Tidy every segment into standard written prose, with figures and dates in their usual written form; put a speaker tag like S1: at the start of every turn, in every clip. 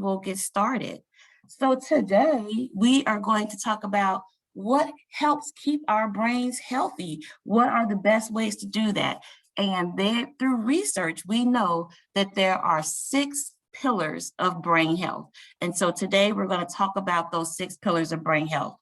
S1: we'll get started. So today we are going to talk about what helps keep our brains healthy. What are the best ways to do that? And then through research, we know that there are 6 pillars of brain health. And so today we're going to talk about those 6 pillars of brain health.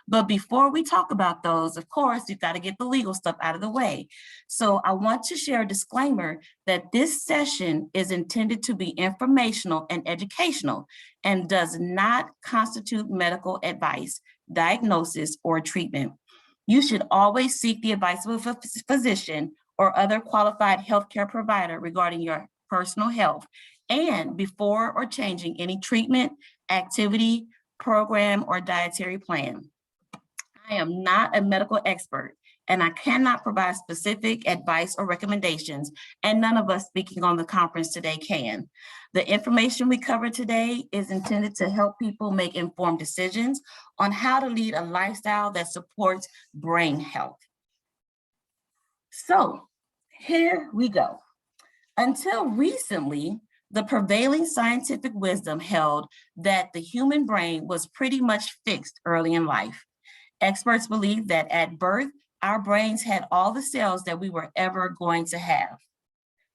S1: But before we talk about those, of course, you've got to get the legal stuff out of the way. So I want to share a disclaimer that this session is intended to be informational and educational and does not constitute medical advice, diagnosis, or treatment. You should always seek the advice of a physician or other qualified healthcare provider regarding your personal health and before or changing any treatment, activity, program, or dietary plan. I am not a medical expert, and I cannot provide specific advice or recommendations, and none of us speaking on the conference today can. The information we cover today is intended to help people make informed decisions on how to lead a lifestyle that supports brain health. So here we go. Until recently, the prevailing scientific wisdom held that the human brain was pretty much fixed early in life. Experts believe that at birth, our brains had all the cells that we were ever going to have.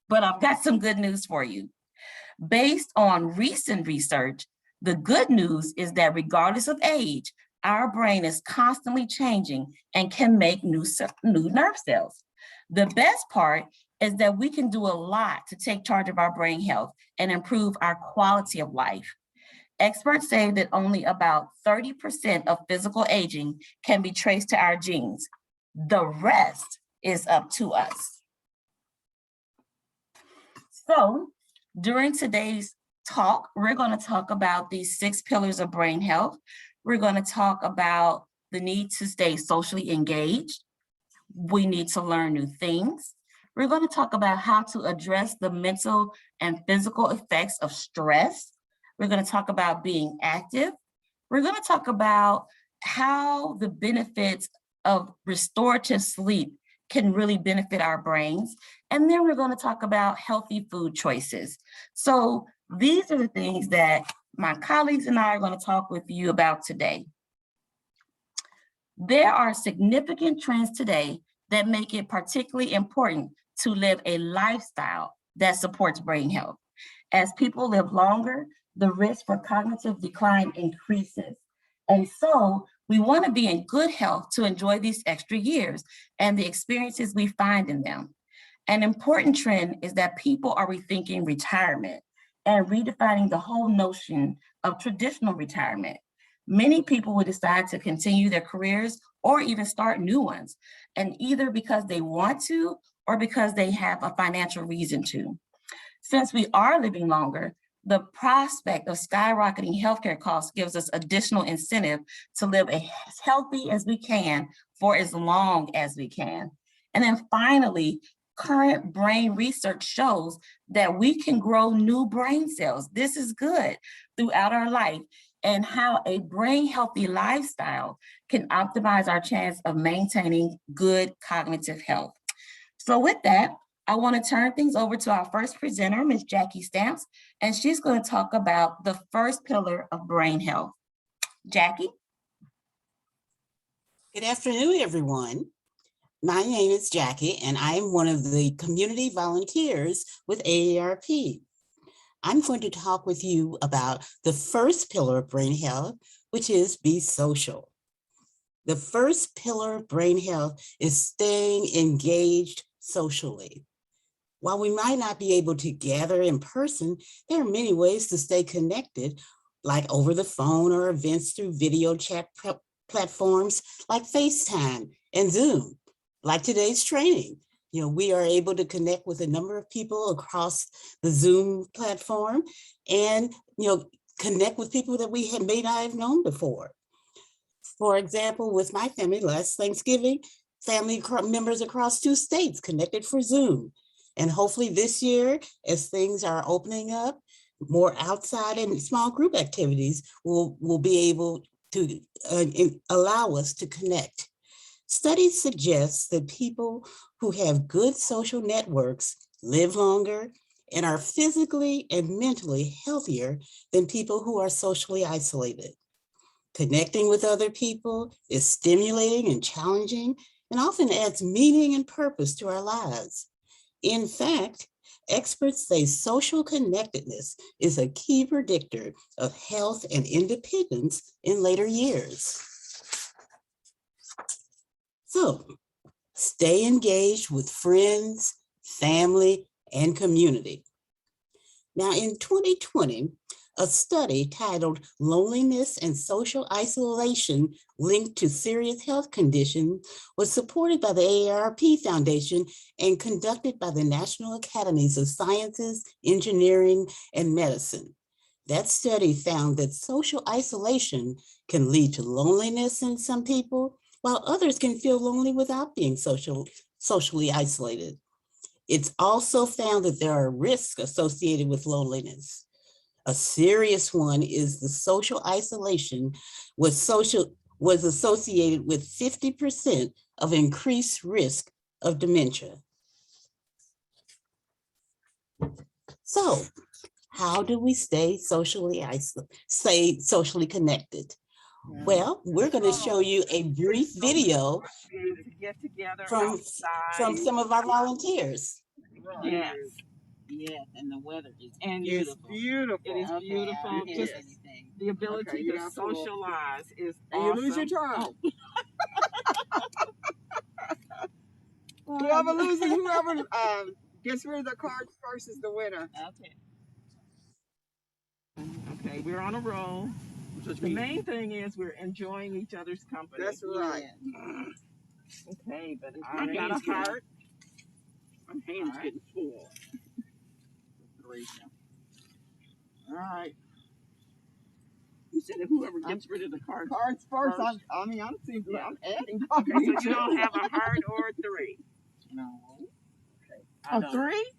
S1: But I've got some good news for you. Based on recent research, the good news is that regardless of age, our brain is constantly changing and can make new nerve cells. The best part is that we can do a lot to take charge of our brain health and improve our quality of life. Experts say that only about 30% of physical aging can be traced to our genes. The rest is up to us. So during today's talk, we're going to talk about these 6 pillars of brain health. We're going to talk about the need to stay socially engaged. We need to learn new things. We're going to talk about how to address the mental and physical effects of stress. We're going to talk about being active. We're going to talk about how the benefits of restorative sleep can really benefit our brains. And then we're going to talk about healthy food choices. So these are the things that my colleagues and I are going to talk with you about today. There are significant trends today that make it particularly important to live a lifestyle that supports brain health. As people live longer, the risk for cognitive decline increases. And so we want to be in good health to enjoy these extra years and the experiences we find in them. An important trend is that people are rethinking retirement and redefining the whole notion of traditional retirement. Many people will decide to continue their careers or even start new ones, and either because they want to or because they have a financial reason to. Since we are living longer, the prospect of skyrocketing healthcare costs gives us additional incentive to live as healthy as we can for as long as we can. And then finally, current brain research shows that we can grow new brain cells. This is good throughout our life, and how a brain healthy lifestyle can optimize our chance of maintaining good cognitive health. So with that, I want to turn things over to our first presenter, Ms. Jackie Stamps, and she's going to talk about the first pillar of brain health. Jackie?
S2: Good afternoon, everyone. My name is Jackie, and I am one of the community volunteers with AARP. I'm going to talk with you about the first pillar of brain health, which is be social. The first pillar of brain health is staying engaged socially. While we might not be able to gather in person, there are many ways to stay connected, like over the phone or events through video chat platforms like FaceTime and Zoom, like today's training. We are able to connect with a number of people across the Zoom platform and, connect with people that we may not have known before. For example, with my family last Thanksgiving, family members across 2 states connected for Zoom. And hopefully this year, as things are opening up, more outside and small group activities will be able to allow us to connect. Studies suggest that people who have good social networks live longer and are physically and mentally healthier than people who are socially isolated. Connecting with other people is stimulating and challenging and often adds meaning and purpose to our lives. In fact, experts say social connectedness is a key predictor of health and independence in later years. So, stay engaged with friends, family, and community. Now, in 2020, a study titled Loneliness and Social Isolation Linked to Serious Health Conditions was supported by the AARP Foundation and conducted by the National Academies of Sciences, Engineering, and Medicine. That study found that social isolation can lead to loneliness in some people, while others can feel lonely without being socially isolated. It's also found that there are risks associated with loneliness. A serious one is the social isolation was associated with 50% of increased risk of dementia. So, how do we stay socially connected? Well, we're going to show you a brief video from some of our volunteers.
S3: Yes. Yes, and the weather is beautiful.
S4: It's beautiful.
S3: It is beautiful. Just the ability to socialize is
S4: and
S3: awesome.
S4: you lose your turn.
S3: Oh.
S4: Whoever gets rid of the cards first is the winner.
S3: Okay. Okay, we're on a roll. The main thing is we're enjoying each other's company.
S4: That's right.
S3: Okay, but I got a heart.
S4: My hand's getting full.
S3: All right. You said that whoever gets rid of the cards
S4: first.
S3: first.
S4: I'm adding.
S3: Okay, so you don't have a heart or a 3.
S4: No.
S3: Okay. A 3?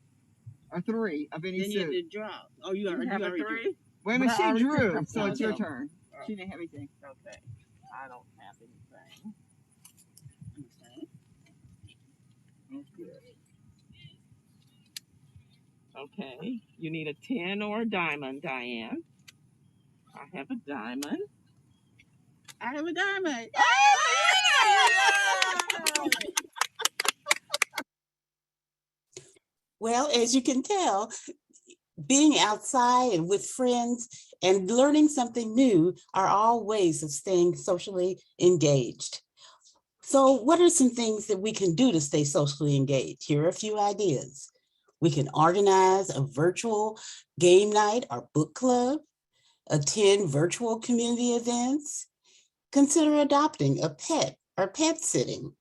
S4: A 3 of any
S3: Then
S4: suit.
S3: you have to draw. Oh, you have a 3?
S4: Wait a minute,
S3: But I
S4: she
S3: already
S4: drew,
S3: picked
S4: so
S3: up
S4: it's your
S3: one.
S4: turn.
S3: She didn't have anything. Okay. I don't have anything. Okay. Okay. You need a 10 or a diamond, Diane. I have a diamond.
S4: I have a diamond.
S2: Well, as you can tell, being outside and with friends and learning something new are all ways of staying socially engaged. So what are some things that we can do to stay socially engaged? Here are a few ideas. We can organize a virtual game night or book club, attend virtual community events, consider adopting a pet or pet sitting,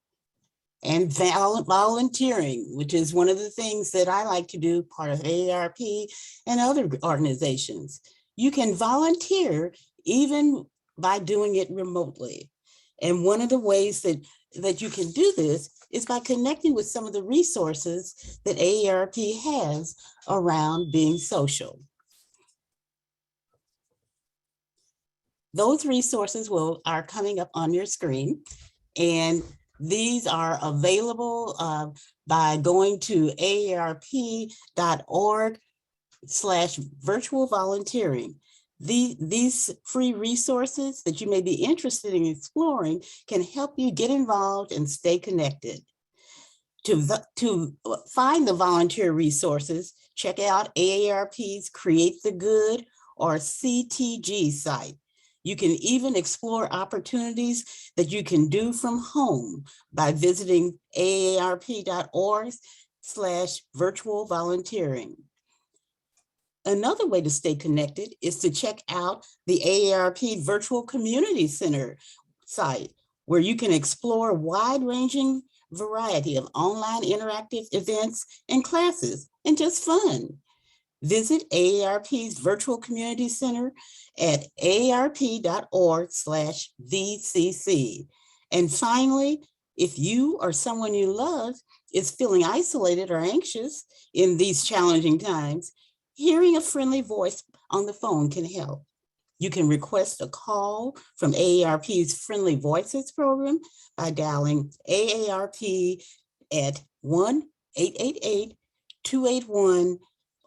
S2: and volunteering, which is one of the things that I like to do, part of AARP and other organizations. You can volunteer even by doing it remotely. And one of the ways that you can do this is by connecting with some of the resources that AARP has around being social. Those resources are coming up on your screen, and these are available by going to aarp.org/virtual volunteering. These free resources that you may be interested in exploring can help you get involved and stay connected. To find the volunteer resources, check out AARP's Create the Good or CTG site. You can even explore opportunities that you can do from home by visiting aarp.org/virtual volunteering. Another way to stay connected is to check out the AARP Virtual Community Center site, where you can explore a wide-ranging variety of online interactive events and classes and just fun. Visit AARP's Virtual Community Center at aarp.org/VCC. And finally, if you or someone you love is feeling isolated or anxious in these challenging times, hearing a friendly voice on the phone can help. You can request a call from AARP's Friendly Voices program by dialing AARP at 1-888-281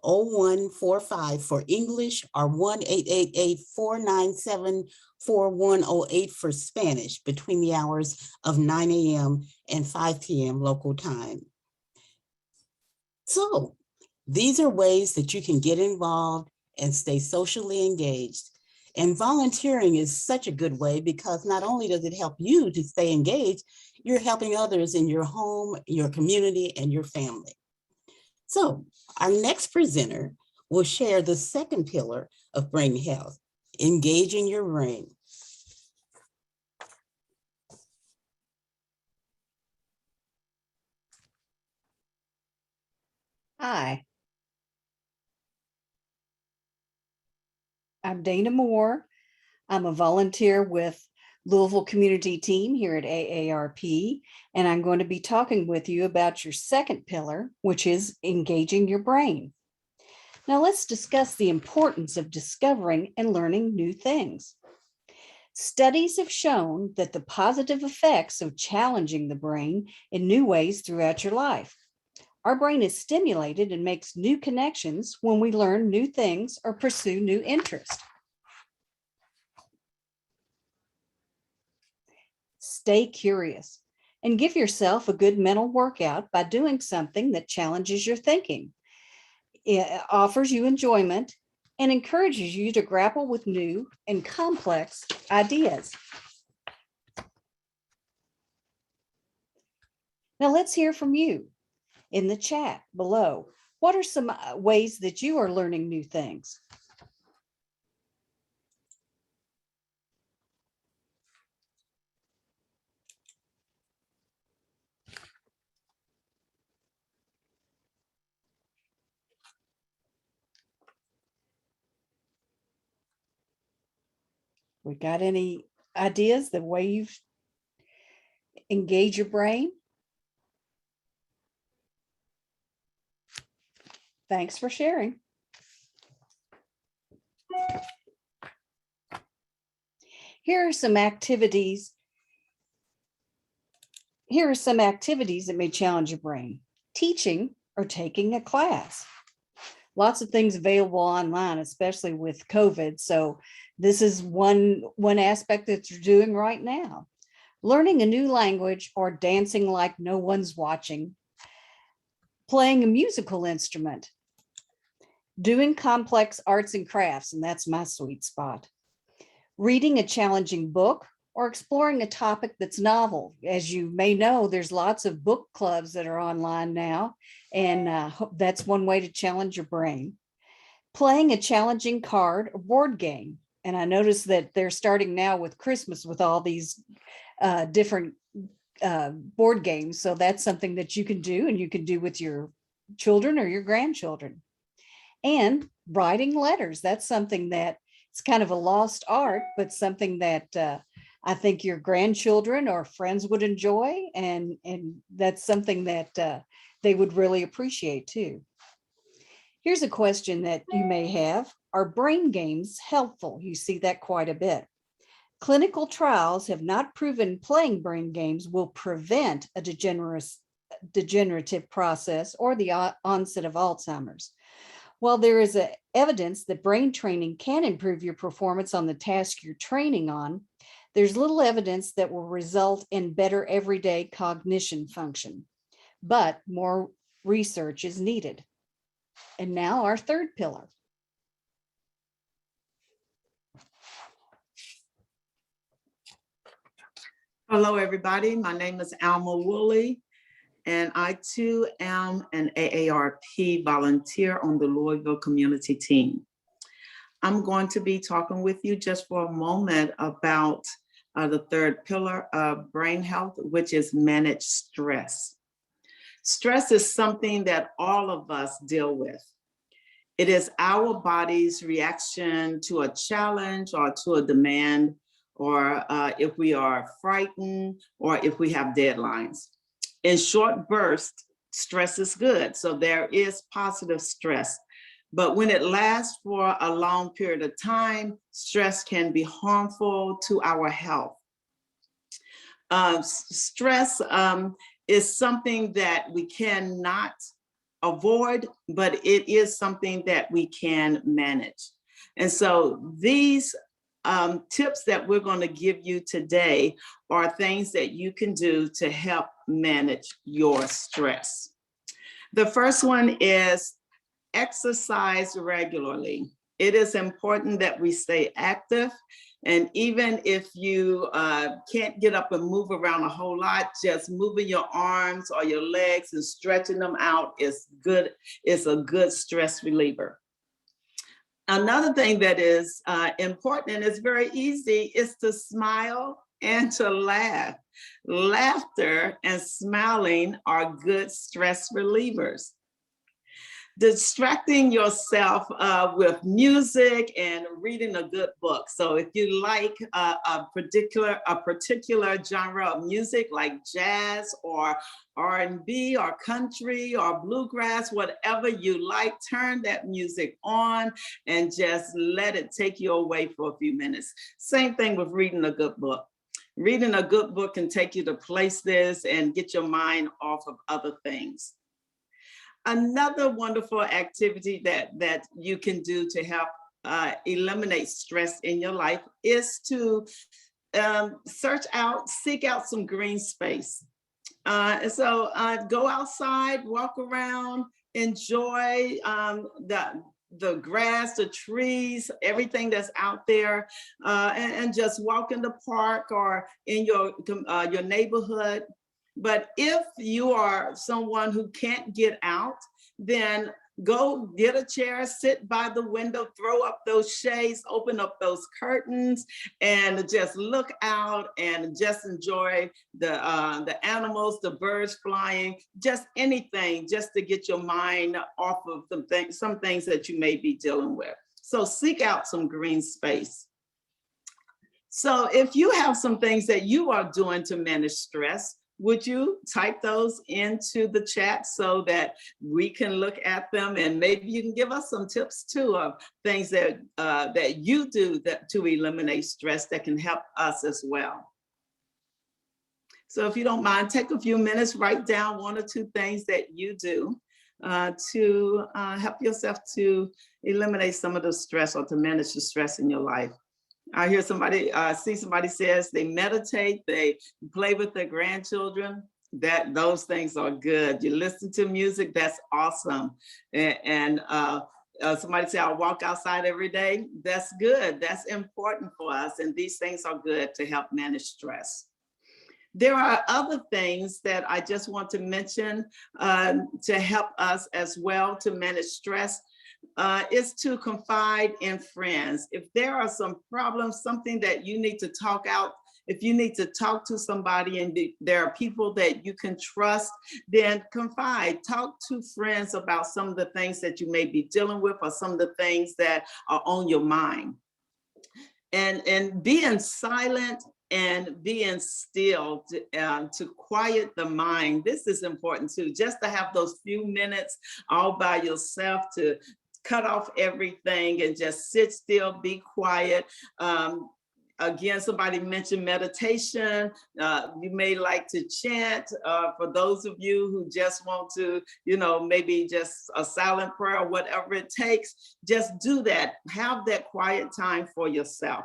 S2: 0145 for English or 1-888-497-4108 for Spanish between the hours of 9 a.m. and 5 p.m. local time. So these are ways that you can get involved and stay socially engaged. And volunteering is such a good way because not only does it help you to stay engaged, you're helping others in your home, your community, and your family. So our next presenter will share the second pillar of brain health, engaging your brain.
S5: Hi, I'm Dana Moore. I'm a volunteer with Louisville Community Team here at AARP, and I'm going to be talking with you about your second pillar, which is engaging your brain. Now let's discuss the importance of discovering and learning new things. Studies have shown that the positive effects of challenging the brain in new ways throughout your life. Our brain is stimulated and makes new connections when we learn new things or pursue new interests. Stay curious and give yourself a good mental workout by doing something that challenges your thinking. It offers you enjoyment and encourages you to grapple with new and complex ideas. Now let's hear from you in the chat below. What are some ways that you are learning new things? We got any ideas the way you've engaged your brain? Thanks for sharing. Here are some activities. Here are some activities that may challenge your brain. Teaching or taking a class. Lots of things available online, especially with COVID. So this is one aspect that you're doing right now. Learning a new language or dancing like no one's watching. Playing a musical instrument. Doing complex arts and crafts, and that's my sweet spot. Reading a challenging book or exploring a topic that's novel. As you may know, there's lots of book clubs that are online now, and that's one way to challenge your brain. Playing a challenging card or board game. And I noticed that they're starting now with Christmas with all these different board games. So that's something that you can do, and you can do with your children or your grandchildren. And writing letters. That's something that it's kind of a lost art, but something that I think your grandchildren or friends would enjoy. And that's something that they would really appreciate too. Here's a question that you may have. Are brain games helpful? You see that quite a bit. Clinical trials have not proven playing brain games will prevent a degenerative process or the onset of Alzheimer's. While there is evidence that brain training can improve your performance on the task you're training on, there's little evidence that will result in better everyday cognition function, but more research is needed. And now our third pillar.
S6: Hello, everybody. My name is Alma Woolley, and I too am an AARP volunteer on the Louisville Community Team. I'm going to be talking with you just for a moment about the third pillar of brain health, which is manage stress. Stress is something that all of us deal with. It is our body's reaction to a challenge or to a demand, or if we are frightened, or if we have deadlines. In short bursts, stress is good. So there is positive stress. But when it lasts for a long period of time, stress can be harmful to our health. Stress is something that we cannot avoid, but it is something that we can manage. And so these tips that we're going to give you today are things that you can do to help manage your stress. The first one is exercise regularly. It is important that we stay active. And even if you can't get up and move around a whole lot, just moving your arms or your legs and stretching them out is good. It's a good stress reliever. Another thing that is important and it's very easy is to smile and to laugh. Laughter and smiling are good stress relievers. Distracting yourself with music and reading a good book. So if you like a particular genre of music like jazz or R&B or country or bluegrass, whatever you like, turn that music on and just let it take you away for a few minutes. Same thing with reading a good book. Reading a good book can take you to places and get your mind off of other things. Another wonderful activity that you can do to help eliminate stress in your life is to seek out some green space. So go outside, walk around, enjoy the grass, the trees, everything that's out there, and just walk in the park or in your neighborhood. But if you are someone who can't get out, then go get a chair, sit by the window, throw up those shades, open up those curtains, and just look out and just enjoy the animals, the birds flying, just anything, just to get your mind off of some things that you may be dealing with. So seek out some green space. So if you have some things that you are doing to manage stress, would you type those into the chat so that we can look at them, and maybe you can give us some tips too of things that you do to eliminate stress that can help us as well. So if you don't mind, take a few minutes, write down one or two things that you do to help yourself to eliminate some of the stress or to manage the stress in your life. I hear somebody, see somebody says they meditate, they play with their grandchildren. Those things are good. You listen to music, that's awesome. And somebody say, I walk outside every day. That's good. That's important for us. And these things are good to help manage stress. There are other things that I just want to mention to help us as well to manage stress. Is to confide in friends. If there are some problems, something that you need to talk out, if you need to talk to somebody and there are people that you can trust, then confide. Talk to friends about some of the things that you may be dealing with or some of the things that are on your mind. And being silent and being still to quiet the mind. This is important too, just to have those few minutes all by yourself to cut off everything and just sit still, be quiet. Again, somebody mentioned meditation. You may like to chant. For those of you who just want to, maybe just a silent prayer or whatever it takes, just do that. Have that quiet time for yourself.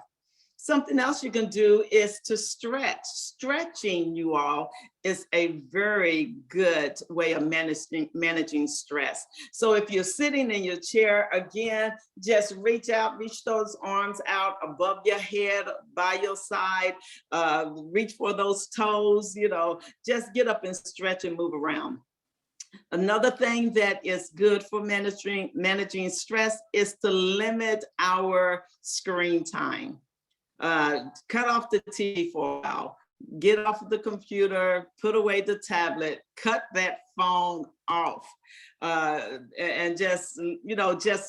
S6: Something else you can do is to stretch. Stretching, you all, is a very good way of managing stress. So if you're sitting in your chair, again, just reach those arms out above your head, by your side, reach for those toes, just get up and stretch and move around. Another thing that is good for managing stress is to limit our screen time. Cut off the TV for a while, get off of the computer, put away the tablet, cut that phone off, and just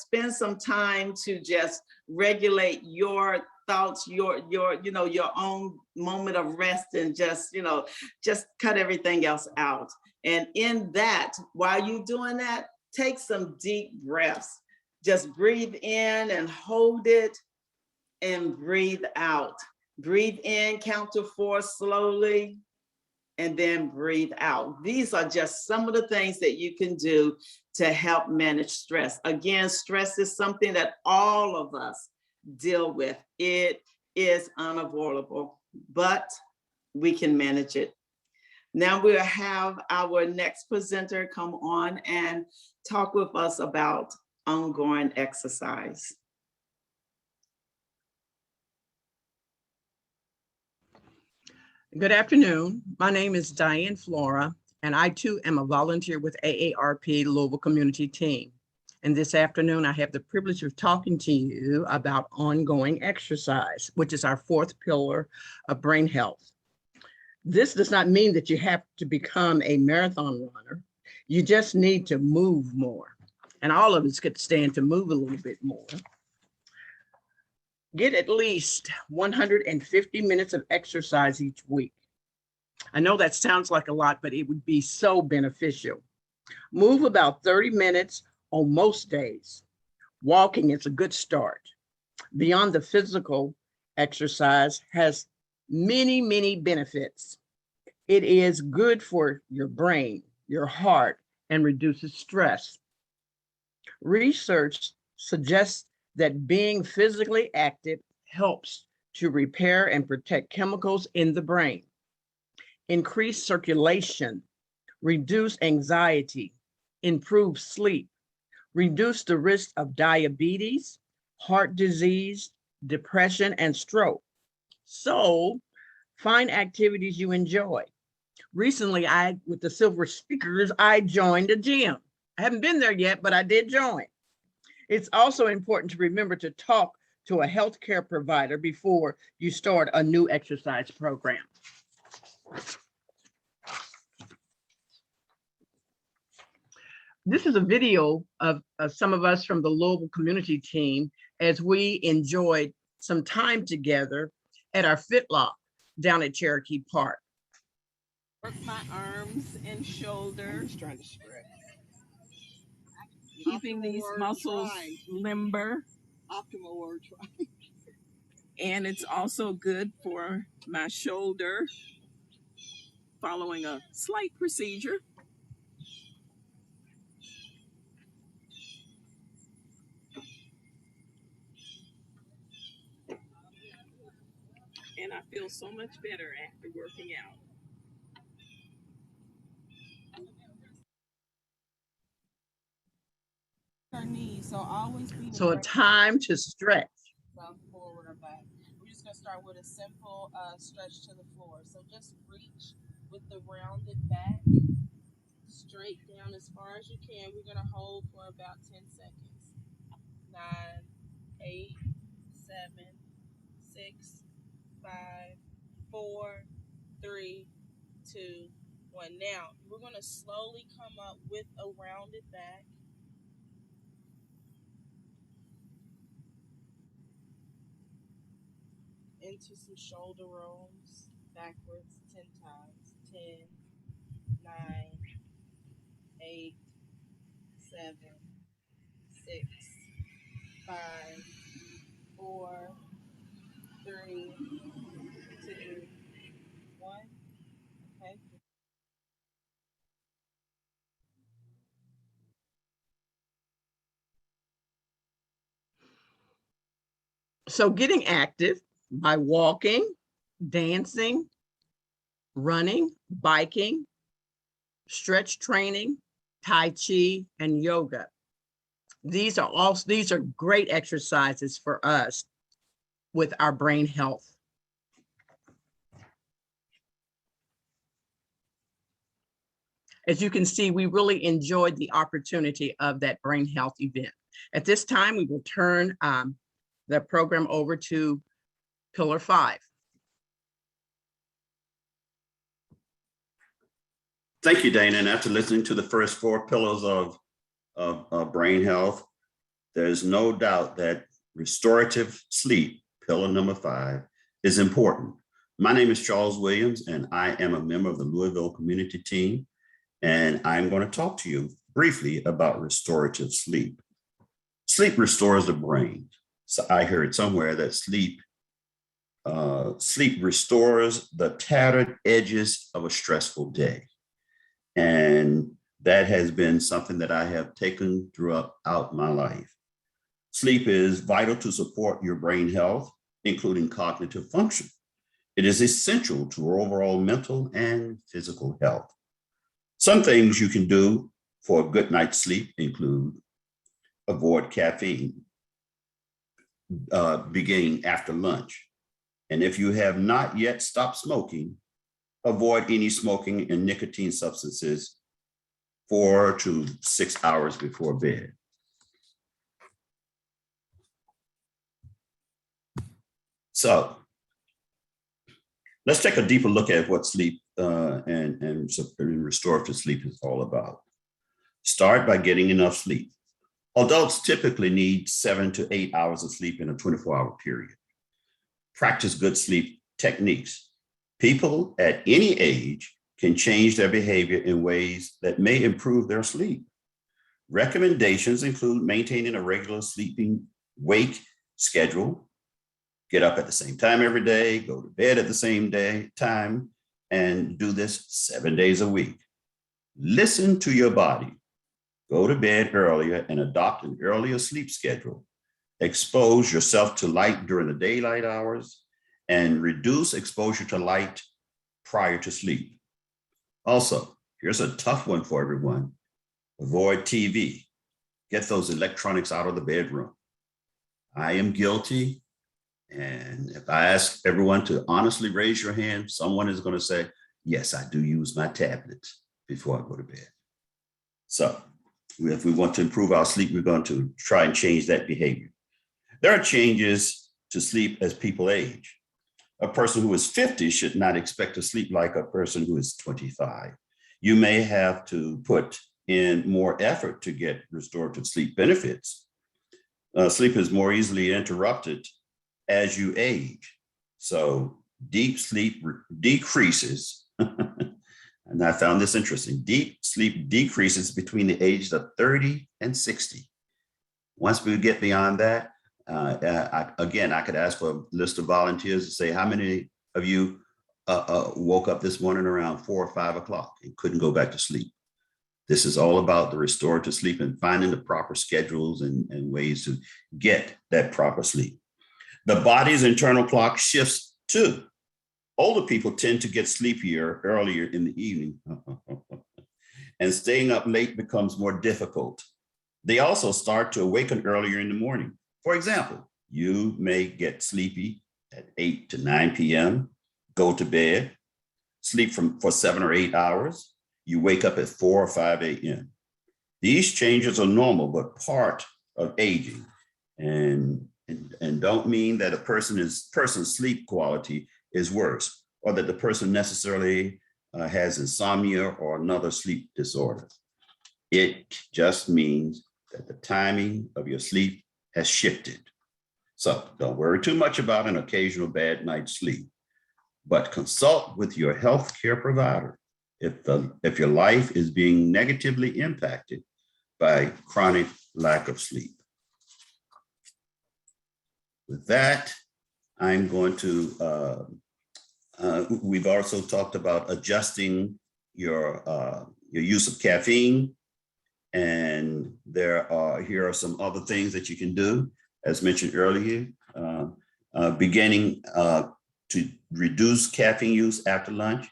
S6: spend some time to just regulate your thoughts, your own moment of rest, and just cut everything else out. And in that, while you're doing that, take some deep breaths. Just breathe in and hold it, and breathe out. Breathe in, count to 4 slowly, and then breathe out. These are just some of the things that you can do to help manage stress. Again, stress is something that all of us deal with. It is unavoidable, but we can manage it. Now we'll have our next presenter come on and talk with us about ongoing exercise.
S3: Good afternoon. My name is Diane Flora, and I too am a volunteer with AARP Louisville Community Team. And this afternoon, I have the privilege of talking to you about ongoing exercise, which is our fourth pillar of brain health. This does not mean that you have to become a marathon runner. You just need to move more. And all of us could stand to move a little bit more. Get at least 150 minutes of exercise each week. I know that sounds like a lot, but it would be so beneficial. Move about 30 minutes on most days. Walking is a good start. Beyond the physical, exercise has many, many benefits. It is good for your brain, your heart, and reduces stress. Research suggests that being physically active helps to repair and protect chemicals in the brain, increase circulation, reduce anxiety, improve sleep, reduce the risk of diabetes, heart disease, depression, and stroke. So find activities you enjoy. Recently, with the Silver Speakers, I joined a gym. I haven't been there yet, but I did join. It's also important to remember to talk to a healthcare provider before you start a new exercise program. This is a video of some of us from the Louisville Community Team as we enjoyed some time together at our Fit Lock down at Cherokee Park. Work my arms and shoulders, trying to stretch. Keeping these muscles limber.
S4: Optimal word try.
S3: And it's also good for my shoulder following a slight procedure. And I feel so much better after working out.
S7: Our knees, so always be
S3: So a time to stretch.
S7: forward or back. We're just gonna start with a simple stretch to the floor. So just reach with the rounded back, straight down as far as you can. We're gonna hold for about 10 seconds. 9, 8, 7, 6, 5, 4, 3, 2, 1. Now we're gonna slowly come up with a rounded back. Into some shoulder rolls, backwards 10 times. 10, 9, 8, 7, 6, 5, 4, 3, 2, 1. Okay.
S3: So getting active by walking, dancing, running, biking, stretch training, Tai Chi, and yoga. These are great exercises for us with our brain health. As you can see, we really enjoyed the opportunity of that brain health event. At this time, we will turn the program over to Pillar 5.
S8: Thank you, Dana. And after listening to the first 4 pillars of brain health, there's no doubt that restorative sleep, pillar number 5, is important. My name is Charles Williams, and I am a member of the Louisville Community Team. And I'm going to talk to you briefly about restorative sleep. Sleep restores the brain. So I heard somewhere that sleep Sleep restores the tattered edges of a stressful day. And that has been something that I have taken throughout my life. Sleep is vital to support your brain health, including cognitive function. It is essential to overall mental and physical health. Some things you can do for a good night's sleep include avoid caffeine beginning after lunch. And if you have not yet stopped smoking, avoid any smoking and nicotine substances 4 to 6 hours before bed. So let's take a deeper look at what sleep and restorative sleep is all about. Start by getting enough sleep. Adults typically need 7 to 8 hours of sleep in a 24-hour period. Practice good sleep techniques. People at any age can change their behavior in ways that may improve their sleep. Recommendations include maintaining a regular sleeping wake schedule, get up at the same time every day, go to bed at the same time, and do this 7 days a week. Listen to your body. Go to bed earlier and adopt an earlier sleep schedule. Expose yourself to light during the daylight hours and reduce exposure to light prior to sleep. Also, here's a tough one for everyone. Avoid TV. Get those electronics out of the bedroom. I am guilty. And if I ask everyone to honestly raise your hand, someone is going to say, yes, I do use my tablet before I go to bed. So if we want to improve our sleep, we're going to try and change that behavior. There are changes to sleep as people age. A person who is 50 should not expect to sleep like a person who is 25. You may have to put in more effort to get restorative sleep benefits. Sleep is more easily interrupted as you age. So deep sleep decreases, and I found this interesting. Deep sleep decreases between the ages of 30 and 60. Once we get beyond that, I could ask for a list of volunteers to say how many of you woke up this morning around 4 or 5 o'clock and couldn't go back to sleep. This is all about the restorative sleep and finding the proper schedules and ways to get that proper sleep. The body's internal clock shifts too. Older people tend to get sleepier earlier in the evening, and staying up late becomes more difficult. They also start to awaken earlier in the morning. For example, you may get sleepy at 8 to 9 p.m., go to bed, sleep for 7 or 8 hours. You wake up at 4 or 5 a.m. These changes are normal, but part of aging, and don't mean that a person's sleep quality is worse, or that the person necessarily has insomnia or another sleep disorder. It just means that the timing of your sleep has shifted. So don't worry too much about an occasional bad night's sleep, but consult with your healthcare provider if your life is being negatively impacted by chronic lack of sleep. With that, I'm going to, we've also talked about adjusting your use of caffeine. And here are some other things that you can do, as mentioned earlier, beginning to reduce caffeine use after lunch.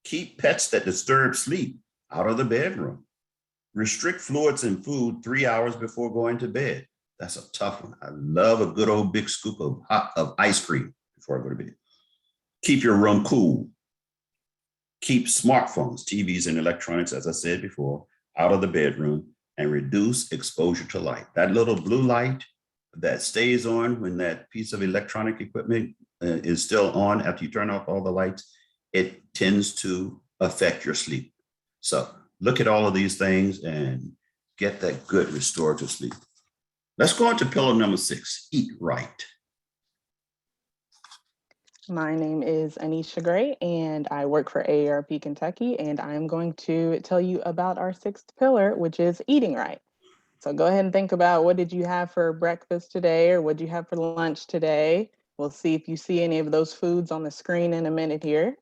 S8: Keep pets that disturb sleep out of the bedroom. Restrict fluids in food 3 hours before going to bed. That's a tough one. I love a good old big scoop of ice cream before I go to bed. Keep your room cool. Keep smartphones, TVs, and electronics, as I said before, out of the bedroom, and reduce exposure to light. That little blue light that stays on when that piece of electronic equipment is still on after you turn off all the lights, it tends to affect your sleep. So look at all of these things and get that good restorative sleep. Let's go on to pillar number 6, eat right.
S9: My name is Anisha Gray, and I work for AARP Kentucky, and I'm going to tell you about our 6th pillar, which is eating right. So go ahead and think about, what did you have for breakfast today, or what did you have for lunch today? We'll see if you see any of those foods on the screen in a minute here,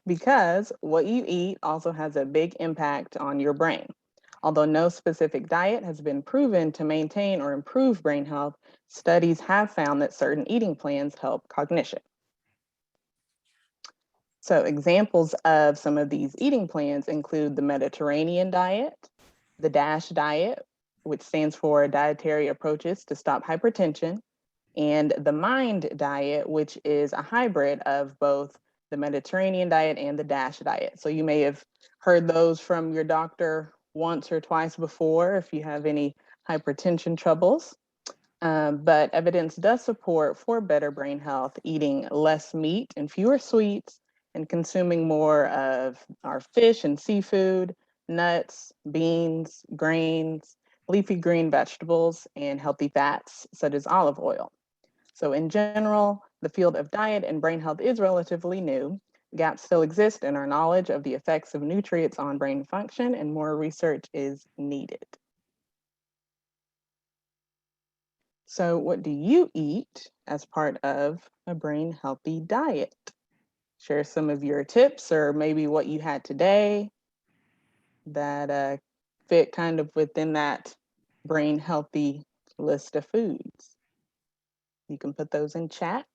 S9: because what you eat also has a big impact on your brain. Although no specific diet has been proven to maintain or improve brain health, studies have found that certain eating plans help cognition. So examples of some of these eating plans include the Mediterranean diet, the DASH diet, which stands for Dietary Approaches to Stop Hypertension, and the MIND diet, which is a hybrid of both the Mediterranean diet and the DASH diet. So you may have heard those from your doctor once or twice before if you have any hypertension troubles. But evidence does support for better brain health, eating less meat and fewer sweets, and consuming more of our fish and seafood, nuts, beans, grains, leafy green vegetables, and healthy fats such as olive oil. So in general, the field of diet and brain health is relatively new. Gaps still exist in our knowledge of the effects of nutrients on brain function, and more research is needed. So what do you eat as part of a brain healthy diet? Share some of your tips or maybe what you had today that fit kind of within that brain healthy list of foods. You can put those in chat.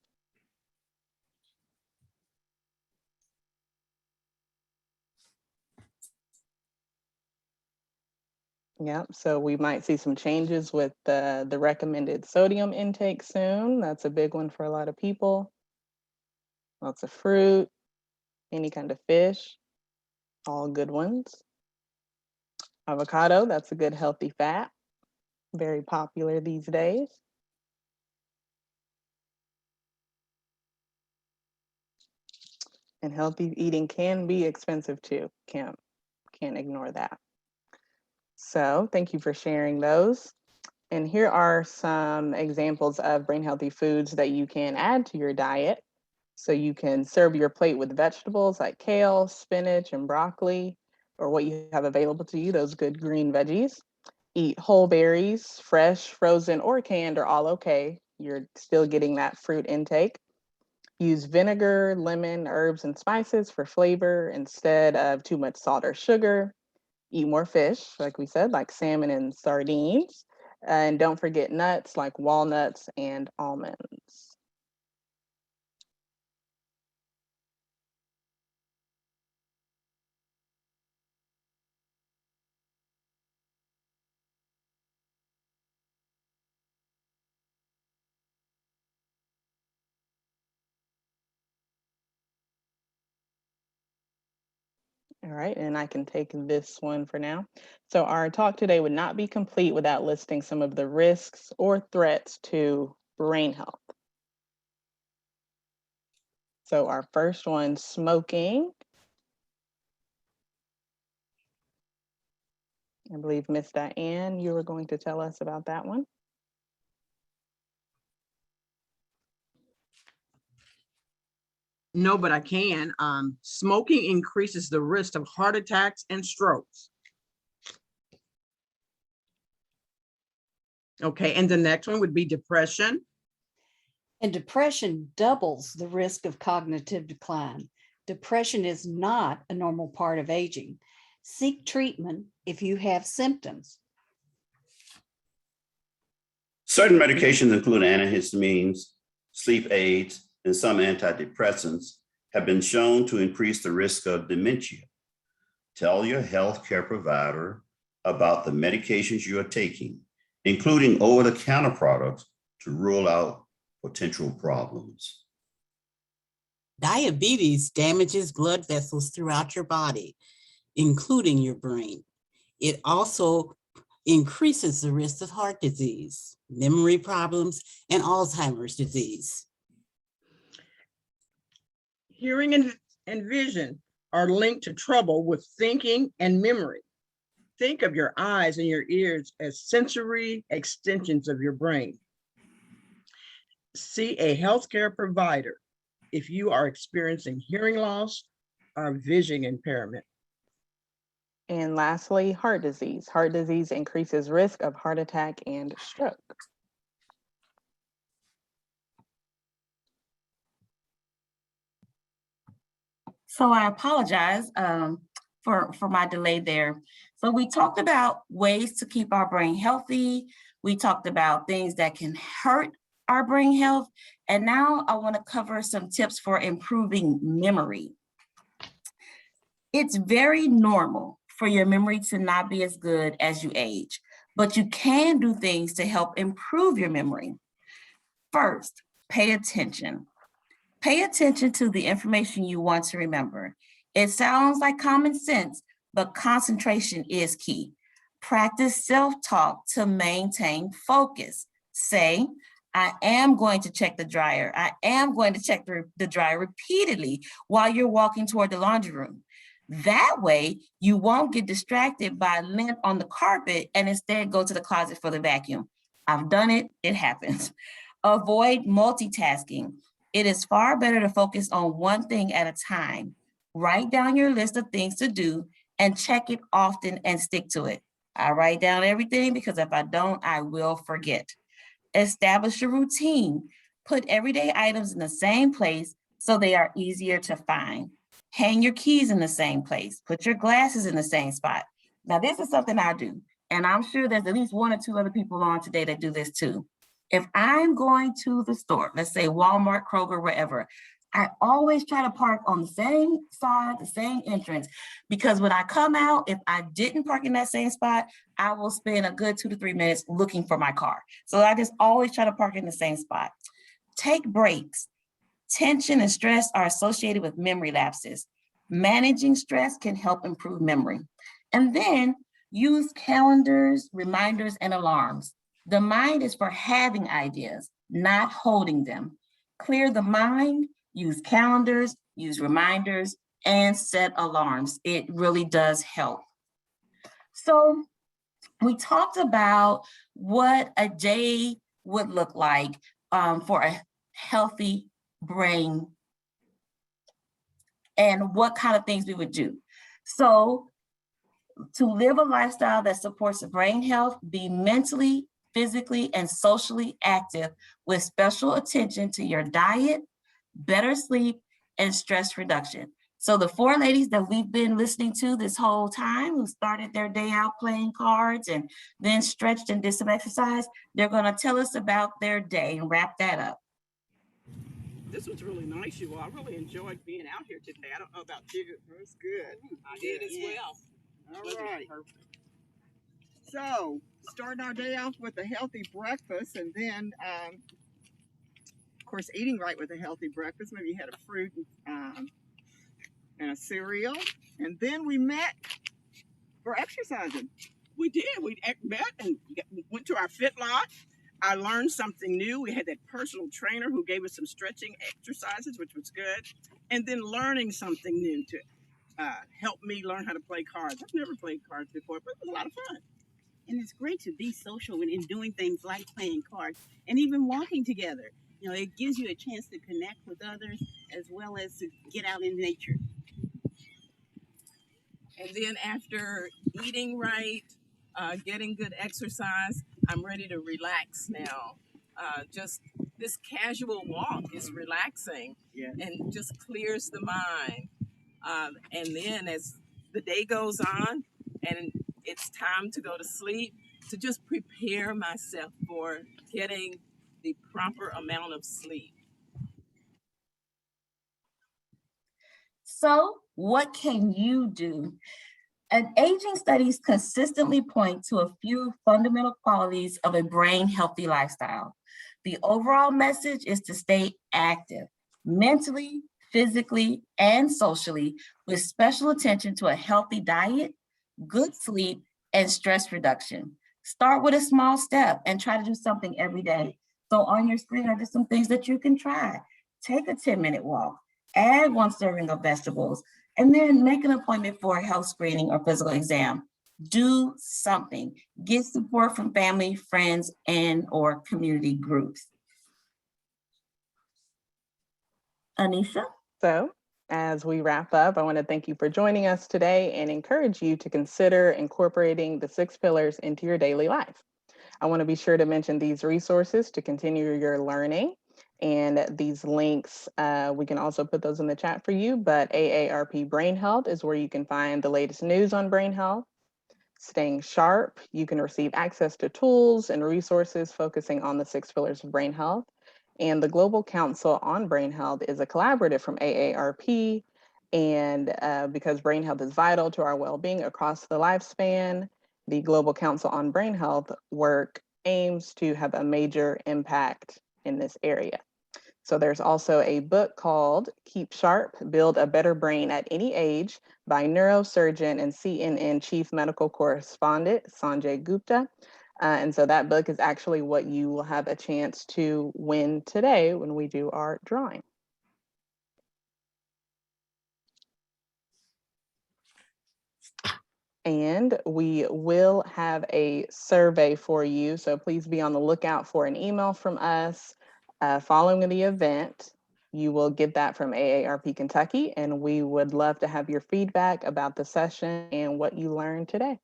S9: Yep, so we might see some changes with the recommended sodium intake soon. That's a big one for a lot of people. Lots of fruit, any kind of fish, all good ones. Avocado, that's a good healthy fat, very popular these days. And healthy eating can be expensive too. Can't ignore that. So thank you for sharing those. And here are some examples of brain healthy foods that you can add to your diet. So you can serve your plate with vegetables like kale, spinach, and broccoli, or what you have available to you, those good green veggies. Eat whole berries, fresh, frozen, or canned are all okay. You're still getting that fruit intake. Use vinegar, lemon, herbs, and spices for flavor instead of too much salt or sugar. Eat more fish, like we said, like salmon and sardines. And don't forget nuts like walnuts and almonds. All right, and I can take this one for now. So our talk today would not be complete without listing some of the risks or threats to brain health. So our first one, smoking. I believe Miss Diane, you were going to tell us about that one.
S3: No, but I can. Smoking increases the risk of heart attacks and strokes. Okay, and the next one would be depression.
S5: And depression doubles the risk of cognitive decline. Depression is not a normal part of aging. Seek treatment if you have symptoms.
S8: Certain medications, including antihistamines, sleep aids, and some antidepressants, have been shown to increase the risk of dementia. Tell your healthcare provider about the medications you are taking, including over-the-counter products, to rule out potential problems.
S2: Diabetes damages blood vessels throughout your body, including your brain. It also increases the risk of heart disease, memory problems, and Alzheimer's disease.
S3: Hearing and vision are linked to trouble with thinking and memory. Think of your eyes and your ears as sensory extensions of your brain. See a healthcare provider if you are experiencing hearing loss or vision impairment.
S9: And lastly, heart disease. Heart disease increases risk of heart attack and stroke.
S1: So I apologize for my delay there. So we talked about ways to keep our brain healthy. We talked about things that can hurt our brain health. And now I want to cover some tips for improving memory. It's very normal for your memory to not be as good as you age, but you can do things to help improve your memory. First, pay attention. Pay attention to the information you want to remember. It sounds like common sense, but concentration is key. Practice self-talk to maintain focus. Say, I am going to check the dryer. I am going to check the dryer repeatedly while you're walking toward the laundry room. That way, you won't get distracted by lint on the carpet and instead go to the closet for the vacuum. I've done it, it happens. Avoid multitasking. It is far better to focus on one thing at a time. Write down your list of things to do and check it often and stick to it. I write down everything because if I don't, I will forget. Establish a routine. Put everyday items in the same place so they are easier to find. Hang your keys in the same place. Put your glasses in the same spot. Now, this is something I do, and I'm sure there's at least one or two other people on today that do this too. If I'm going to the store, let's say Walmart, Kroger, wherever, I always try to park on the same side, the same entrance, because when I come out, if I didn't park in that same spot, I will spend a good 2 to 3 minutes looking for my car. So I just always try to park in the same spot. Take breaks. Tension and stress are associated with memory lapses. Managing stress can help improve memory. And then use calendars, reminders, and alarms. The mind is for having ideas, not holding them. Clear the mind, use calendars, use reminders, and set alarms. It really does help. So we talked about what a day would look like for a healthy brain and what kind of things we would do. So to live a lifestyle that supports brain health, be mentally, physically, and socially active with special attention to your diet, better sleep, and stress reduction. So the 4 ladies that we've been listening to this whole time, who started their day out playing cards and then stretched and did some exercise, they're gonna tell us about their day and wrap that up.
S3: This was really nice, you all. I really enjoyed being out here today. I don't know about you.
S4: It was good.
S3: I did as well.
S4: All right. So, starting our day off with a healthy breakfast, and then, of course, eating right with a healthy breakfast. Maybe you had a fruit and a cereal, and then we met for exercising.
S3: We did. We met and went to our Fit Lot. I learned something new. We had that personal trainer who gave us some stretching exercises, which was good. And then learning something new to help me learn how to play cards. I've never played cards before, but it was a lot of fun.
S10: And it's great to be social in doing things like playing cards and even walking together. You know, it gives you a chance to connect with others as well as to get out in nature.
S11: And then after eating right, getting good exercise, I'm ready to relax now. Just this casual walk is relaxing and just clears the mind. And then as the day goes on and it's time to go to sleep, to just prepare myself for getting the proper amount of sleep.
S1: So what can you do? And aging studies consistently point to a few fundamental qualities of a brain healthy lifestyle. The overall message is to stay active, mentally, physically, and socially, with special attention to a healthy diet, good sleep, and stress reduction. Start with a small step and try to do something every day. So on your screen are just some things that you can try. Take a 10-minute walk, add 1 serving of vegetables, and then make an appointment for a health screening or physical exam. Do something. Get support from family, friends, and or community groups. Anisha?
S9: So as we wrap up, I want to thank you for joining us today and encourage you to consider incorporating the 6 pillars into your daily life. I want to be sure to mention these resources to continue your learning. And these links, we can also put those in the chat for you, but AARP Brain Health is where you can find the latest news on brain health. Staying Sharp, you can receive access to tools and resources focusing on the 6 pillars of brain health. And the Global Council on Brain Health is a collaborative from AARP. And because brain health is vital to our well-being across the lifespan, the Global Council on Brain Health work aims to have a major impact in this area. So there's also a book called Keep Sharp, Build a Better Brain at Any Age by neurosurgeon and CNN Chief Medical Correspondent, Sanjay Gupta. And so that book is actually what you will have a chance to win today when we do our drawing. And we will have a survey for you. So please be on the lookout for an email from us following the event. You will get that from AARP Kentucky, and we would love to have your feedback about the session and what you learned today.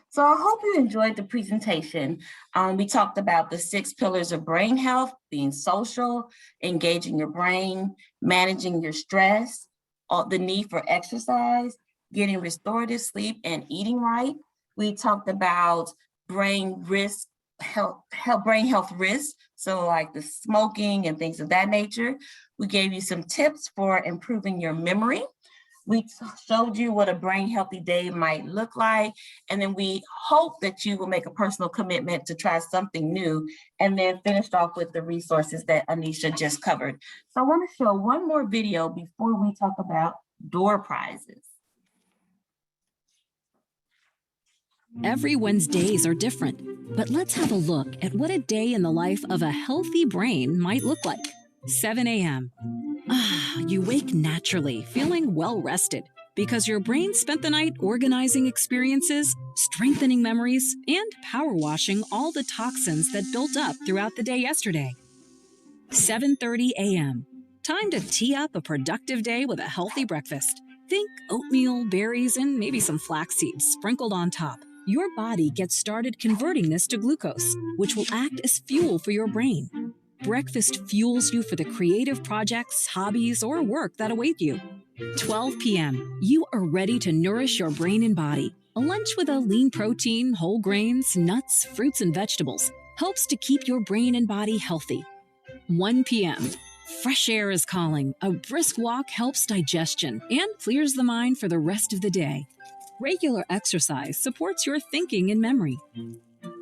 S1: So I hope you enjoyed the presentation. We talked about the 6 pillars of brain health, being social, engaging your brain, managing your stress, the need for exercise, getting restorative sleep, and eating right. We talked about brain health risks, so like the smoking and things of that nature. We gave you some tips for improving your memory. We showed you what a brain healthy day might look like. And then we hope that you will make a personal commitment to try something new, and then finished off with the resources that Anisha just covered. So I want to show one more video before we talk about door prizes.
S12: Everyone's days are different, but let's have a look at what a day in the life of a healthy brain might look like. 7 a.m. You wake naturally, feeling well rested, because your brain spent the night organizing experiences, strengthening memories, and power washing all the toxins that built up throughout the day yesterday. 7:30 a.m. Time to tee up a productive day with a healthy breakfast. Think oatmeal, berries, and maybe some flax seeds sprinkled on top. Your body gets started converting this to glucose, which will act as fuel for your brain. Breakfast fuels you for the creative projects, hobbies, or work that await you. 12 p.m. You are ready to nourish your brain and body. A lunch with a lean protein, whole grains, nuts, fruits, and vegetables helps to keep your brain and body healthy. 1 p.m. Fresh air is calling. A brisk walk helps digestion and clears the mind for the rest of the day. Regular exercise supports your thinking and memory.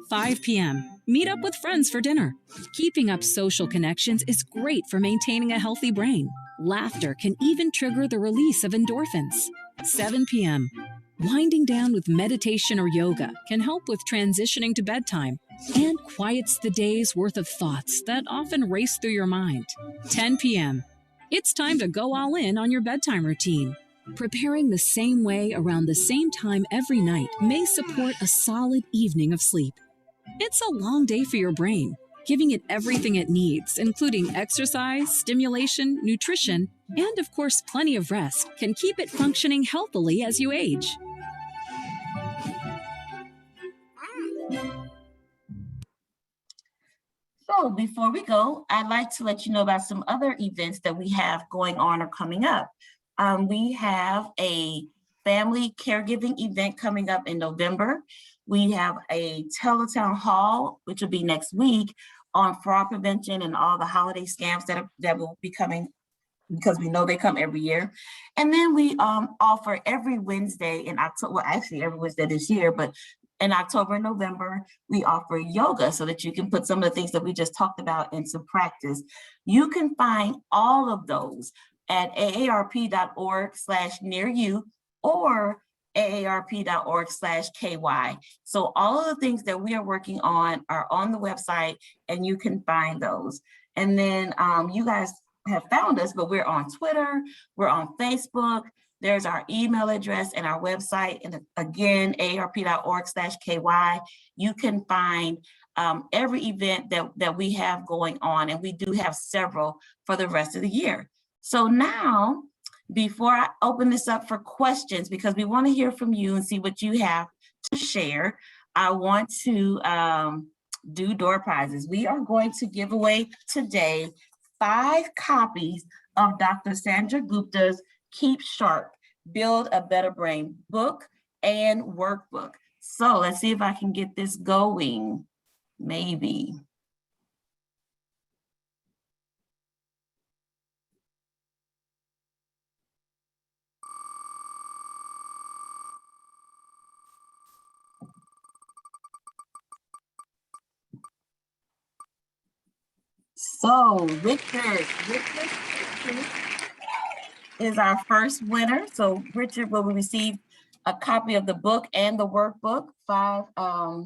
S12: 5 p.m. Meet up with friends for dinner. Keeping up social connections is great for maintaining a healthy brain. Laughter can even trigger the release of endorphins. 7 p.m. Winding down with meditation or yoga can help with transitioning to bedtime and quiets the day's worth of thoughts that often race through your mind. 10 p.m. It's time to go all in on your bedtime routine. Preparing the same way around the same time every night may support a solid evening of sleep. It's a long day for your brain. Giving it everything it needs, including exercise, stimulation, nutrition, and of course, plenty of rest, can keep it functioning healthily as you age.
S1: So before we go, I'd like to let you know about some other events that we have going on or coming up. We have a family caregiving event coming up in November. We have a teletown hall, which will be next week, on fraud prevention and all the holiday scams that will be coming, because we know they come every year. And then we offer every Wednesday in October, well, actually every Wednesday this year, but in October and November, we offer yoga so that you can put some of the things that we just talked about into practice. You can find all of those at aarp.org/near-you or aarp.org/ky. So all of the things that we are working on are on the website, and you can find those. And then you guys have found us, but we're on Twitter, we're on Facebook, there's our email address and our website. And again, aarp.org/ky. You can find every event that we have going on, and we do have several for the rest of the year. So now, before I open this up for questions, because we want to hear from you and see what you have to share, I want to do door prizes. We are going to give away today 5 copies of Dr. Sandra Gupta's Keep Sharp, Build a Better Brain book and workbook. So let's see if I can get this going, maybe. So Richard is our first winner. So Richard will receive a copy of the book and the workbook, 5, A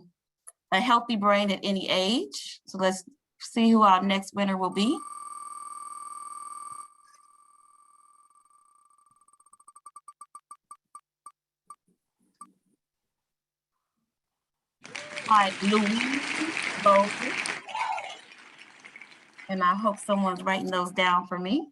S1: Healthy Brain at Any Age. So let's see who our next winner will be. Hi, Louise Bowles. And I hope someone's writing those down for me.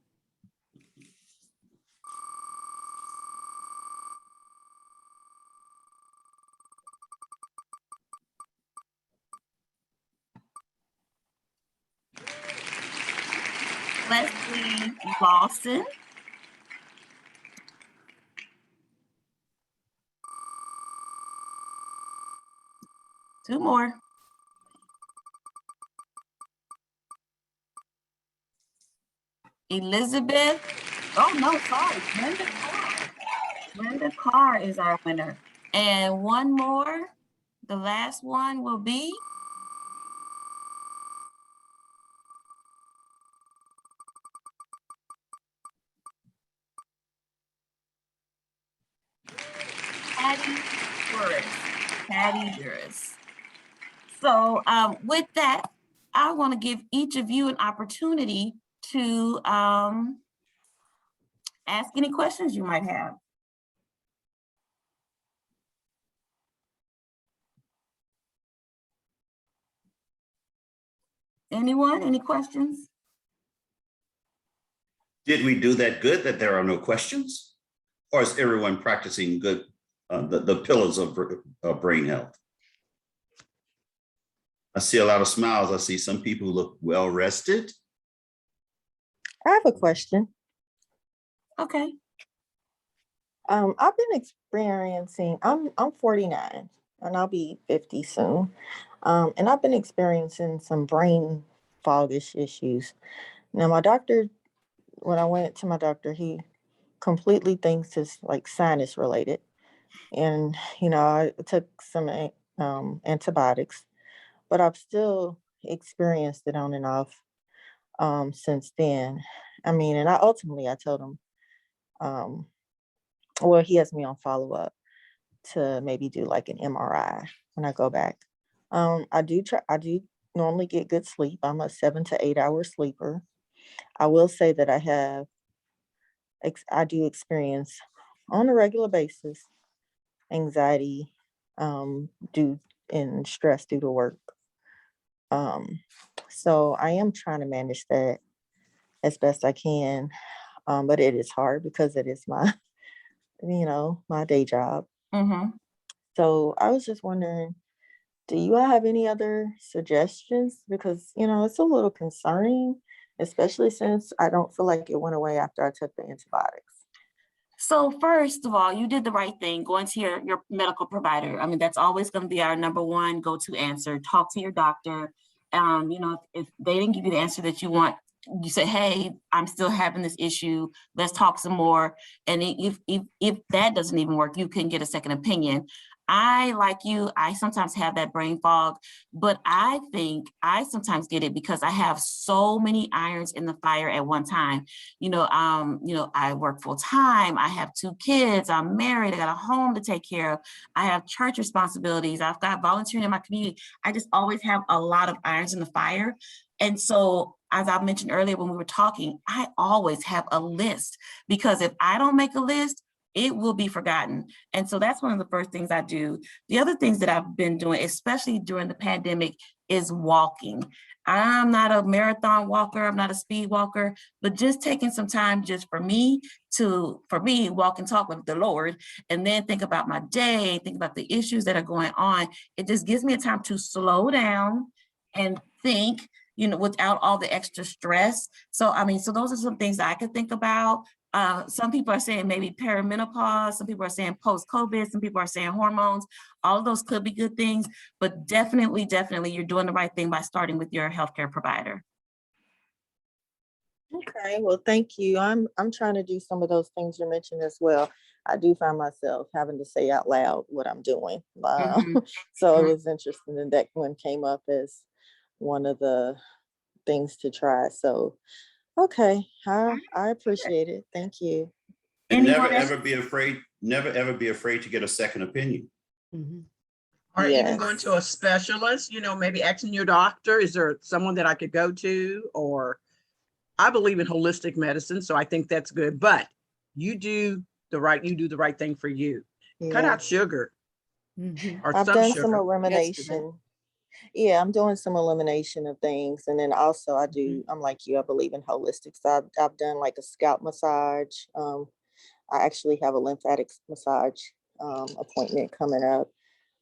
S1: Leslie Lawson. Two more. Elizabeth. Oh, no, sorry. Brenda Carr. Brenda Carr is our winner. And one more. The last one will be Patty Burris. Patty Burris. So with that, I want to give each of you an opportunity to ask any questions you might have. Anyone, any questions?
S8: Did we do that good that there are no questions? Or is everyone practicing good, the pillars of brain health? I see a lot of smiles. I see some people who look well rested.
S13: I have a question.
S1: Okay.
S13: I've been experiencing, I'm 49 and I'll be 50 soon. And I've been experiencing some brain foggish issues. Now my doctor, when I went to my doctor, he completely thinks it's like sinus related. And, I took some antibiotics, but I've still experienced it on and off since then. I mean, and I told him, well, he has me on follow up to maybe do like an MRI when I go back. I do normally get good sleep. I'm a 7 to 8 hour sleeper. I will say that I do experience on a regular basis anxiety due and stress due to work. So I am trying to manage that as best I can. But it is hard because it is my, my day job.
S1: Mm-hmm.
S13: So I was just wondering, do you have any other suggestions? Because, it's a little concerning, especially since I don't feel like it went away after I took the antibiotics.
S1: So first of all, you did the right thing, going to your medical provider. I mean, that's always going to be our number one go-to answer. Talk to your doctor. If they didn't give you the answer that you want, you say, hey, I'm still having this issue. Let's talk some more. And if that doesn't even work, you can get a second opinion. I, like you, I sometimes have that brain fog, but I think I sometimes get it because I have so many irons in the fire at one time. I work full time. I have 2 kids. I'm married. I got a home to take care of. I have church responsibilities. I've got volunteering in my community. I just always have a lot of irons in the fire. And so, as I mentioned earlier when we were talking, I always have a list, because if I don't make a list, it will be forgotten. And so that's one of the first things I do. The other things that I've been doing, especially during the pandemic, is walking. I'm not a marathon walker, I'm not a speed walker, but just taking some time just for me, walk and talk with the Lord, and then think about my day, think about the issues that are going on. It just gives me a time to slow down and think, without all the extra stress. So, so those are some things that I could think about. Some people are saying maybe perimenopause, some people are saying post-COVID, some people are saying hormones. All of those could be good things, but definitely you're doing the right thing by starting with your healthcare provider.
S13: Okay, well, thank you. I'm trying to do some of those things you mentioned as well. I do find myself having to say out loud what I'm doing. So it was interesting that that one came up as one of the things to try. So, okay, I appreciate it. Thank you.
S8: And never
S1: Anyone else?
S8: ever be afraid, never ever be afraid to get a second opinion.
S3: Or even
S13: Yes.
S3: going to a specialist, maybe asking your doctor, is there someone that I could go to? Or I believe in holistic medicine, so I think that's good. But you do the right thing for you. Cut
S13: Yeah.
S3: out sugar or
S13: I've
S3: some
S13: done
S3: sugar.
S13: some
S5: Yes to that.
S13: elimination. Yeah, I'm doing some elimination of things. And then also I'm like you, I believe in holistic. So I've done like a scalp massage. I actually have a lymphatic massage appointment coming up.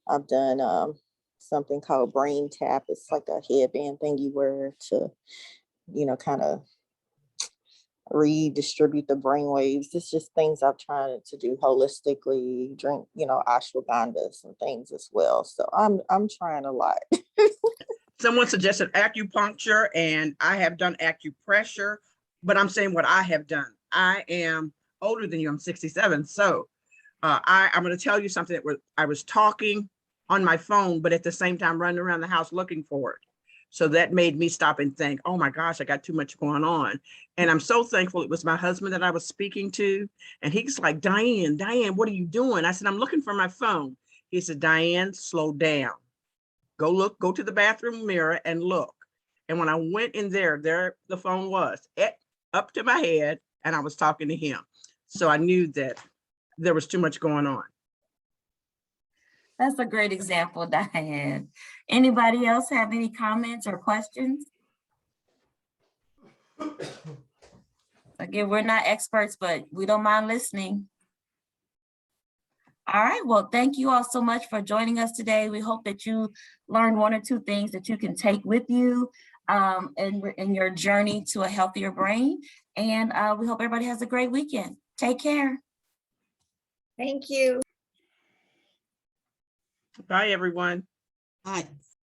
S13: I've done something called brain tap. It's like a headband thing you wear to, kind of redistribute the brain waves. It's just things I've tried to do holistically, drink, ashwagandha and things as well. So I'm trying a lot.
S3: Someone suggested acupuncture, and I have done acupressure, but I'm saying what I have done. I am older than you. I'm 67. So I'm going to tell you something that I was talking on my phone, but at the same time running around the house looking for it. So that made me stop and think, oh my gosh, I got too much going on. And I'm so thankful it was my husband that I was speaking to. And he's like, Diane, what are you doing? I said, I'm looking for my phone. He said, Diane, slow down. Go to the bathroom mirror and look. And when I went in there the phone was up to my head, and I was talking to him. So I knew that there was too much going on.
S1: That's a great example, Diane. Anybody else have any comments or questions? Again, we're not experts, but we don't mind listening. All right, well, thank you all so much for joining us today. We hope that you learned one or two things that you can take with you in your journey to a healthier brain. And we hope everybody has a great weekend. Take care.
S14: Thank you.
S3: Bye, everyone.
S2: Hi.